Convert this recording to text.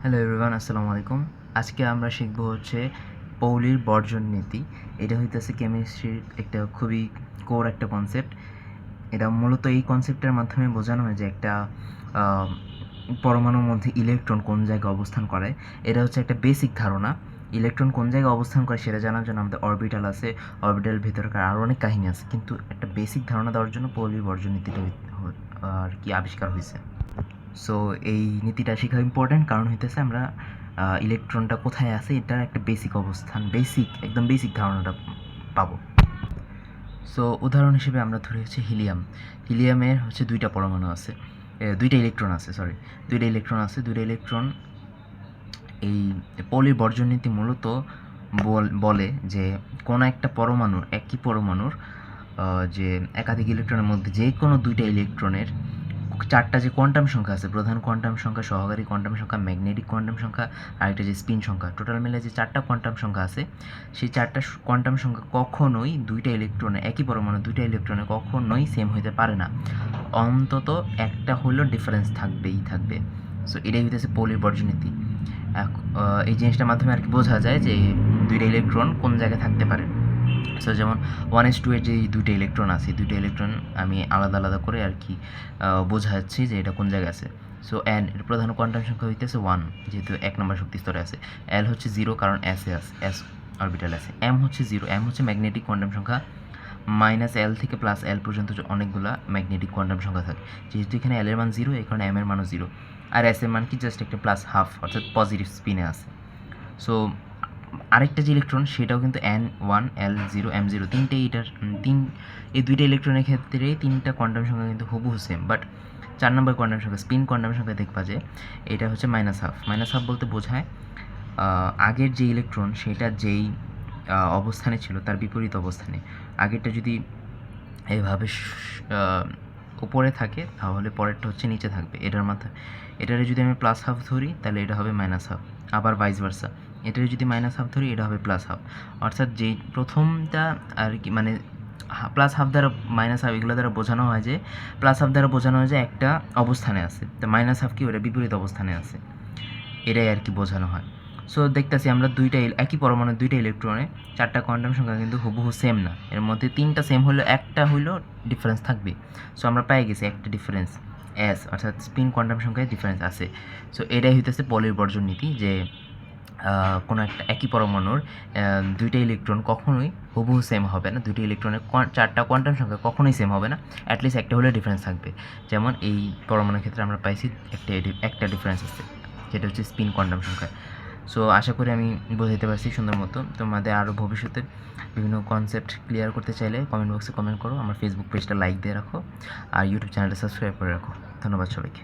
Hello everyone, আসসালামু আলাইকুম। আজকে আমরা শিখব হচ্ছে পৌলির বর্জন নীতি। এটা হইতেছে কেমিস্ট্রির একটা খুবই কোর একটা কনসেপ্ট। এটা মূলত এই কনসেপ্টের মাধ্যমে বোঝানো হয় যে একটা আহ, পরমাণুর মধ্যে ইলেকট্রন কোন জায়গায় অবস্থান করে। এটা হচ্ছে একটা বেসিক ধারণা। ইলেকট্রন কোন জায়গায় অবস্থান করে সেটা জানার জন্য আমাদের অরবিটাল আছে, অরবিটাল ভেতরকার আরও অনেক কাহিনী আছে, কিন্তু একটা বেসিক ধারণা দেওয়ার জন্য পৌলির বর্জন নীতিটা আর কি আবিষ্কার হয়েছে। সো এই নীতিটা শেখা ইম্পর্ট্যান্ট, কারণ হইতেছে আমরা ইলেকট্রনটা কোথায় আছে এটার একটা বেসিক অবস্থান, একদম বেসিক ধারণাটা পাবো। সো উদাহরণ হিসেবে আমরা ধরি হচ্ছে হিলিয়ামের হচ্ছে দুইটা পরমাণু আছে, দুইটা ইলেকট্রন আছে, দুইটা ইলেকট্রন। এই পৌলির বর্জন নীতি মূলত বলে যে কোনো একটা একই পরমাণুর যে একাধিক ইলেকট্রনের মধ্যে যে কোনো দুইটা ইলেকট্রনের চারটা যে কোয়ান্টাম সংখ্যা আছে, প্রধান কোয়ান্টাম সংখ্যা, সহকারী কোয়ান্টাম সংখ্যা, ম্যাগনেটিক কোয়ান্টাম সংখ্যা, আর একটা যে স্পিন সংখ্যা, টোটাল মিলে যে চারটা কোয়ান্টাম সংখ্যা আছে, সেই চারটা কোয়ান্টাম সংখ্যা কখনোই একই পরমাণু দুইটা ইলেকট্রনে কখনোই সেম হইতে পারে না। অন্তত একটা হলেও ডিফারেন্স থাকবে। সো এটাই হইতেছে পৌলির বর্জনীতি। এই জিনিসটার মাধ্যমে আর কি বোঝা যায় যে দুইটা ইলেকট্রন কোন জায়গায় থাকতে পারে। সো যেমন 1s2 এর যে দুইটা ইলেকট্রন আছে, দুইটা ইলেকট্রন আমি আলাদা আলাদা করে আর কি বোঝাচ্ছি যে এটা কোন জায়গায় আছে। সো এন এর প্রধান কোয়ান্টাম সংখ্যা হইতেছে 1, যেহেতু 1 নম্বর শক্তি স্তরে আছে। এল হচ্ছে 0, কারণ এস অরবিটাল আছে। এম হচ্ছে 0, এম হচ্ছে ম্যাগনেটিক কোয়ান্টাম সংখ্যা। -L থেকে +L পর্যন্ত অনেকগুলা ম্যাগনেটিক কোয়ান্টাম সংখ্যা থাকে, যেহেতু এখানে এল এর মান 0, এই কারণে এম এর মানও 0, আর এস এর মান কি জাস্ট একটা +12, অর্থাৎ পজিটিভ স্পিনে আছে। সো আরেকটা যে ইলেকট্রন সেটাও কিন্তু N1, L0, M0, এই দুইটা ইলেকট্রনের ক্ষেত্রে তিনটা কোয়ান্টাম সংখ্যা কিন্তু হুবহু সেম, বাট 4 নম্বর কোয়ান্টাম সংখ্যা, স্পিন কোয়ান্টাম সংখ্যা দেখবা যে এটা হচ্ছে -12 বলতে বোঝায় আগের যে ইলেকট্রন সেটা যেই অবস্থানে ছিল তার বিপরীত অবস্থানে। আগেরটা যদি এইভাবে উপরে থাকে তাহলে পরেরটা হচ্ছে নিচে থাকবে। এটারে যদি আমি +12 ধরি তাহলে এটা হবে -12, আবার ভাইস ভার্সা। এটারে যদি -12 ধরি এটা হবে +12, অর্থাৎ যেই প্রথমটা আর কি, মানে +12 দ্বারা -12 এগুলো দ্বারা বোঝানো হয় যে একটা অবস্থানে আছে, তো -12 কি ওটা বিপরীত অবস্থানে আছে, এটাই আর কি বোঝানো হয়। সো দেখতেছি আমরা একই পরমাণুর দুইটা ইলেকট্রনে চারটা কোয়ান্টাম সংখ্যা কিন্তু হুবহু সেম না, এর মধ্যে তিনটা সেম হলেও একটা হইলেও ডিফারেন্স থাকবে। সো আমরা পাই গেছি একটা ডিফারেন্স এস, অর্থাৎ স্পিন কোয়ান্টাম সংখ্যায় ডিফারেন্স আছে। সো এটাই হইতেছে পলির বর্জন নীতি, যে কোনো একটা একই পরমাণুর দুইটা ইলেকট্রন কখনোই হুবহু সেম হবে না, দুইটা ইলেকট্রনের চারটা কোয়ান্টাম সংখ্যা কখনোই সেম হবে না, অ্যাটলিস্ট একটা হলে ডিফারেন্স থাকবে। যেমন এই পরমাণুর ক্ষেত্রে আমরা পাইছি একটা ডিফারেন্স আছে, যেটা হচ্ছে স্পিন কোয়ান্টাম সংখ্যা। সো আশা করি আমি বোঝাতে পারছি সুন্দর মতো। তোমাদের আরও ভবিষ্যতে বিভিন্ন কনসেপ্ট ক্লিয়ার করতে চাইলে কমেন্ট বক্সে কমেন্ট করো, আমার ফেসবুক পেজটা লাইক দিয়ে রাখো, আর ইউটিউব চ্যানেলটা সাবস্ক্রাইব করে রাখো। ধন্যবাদ সবাইকে।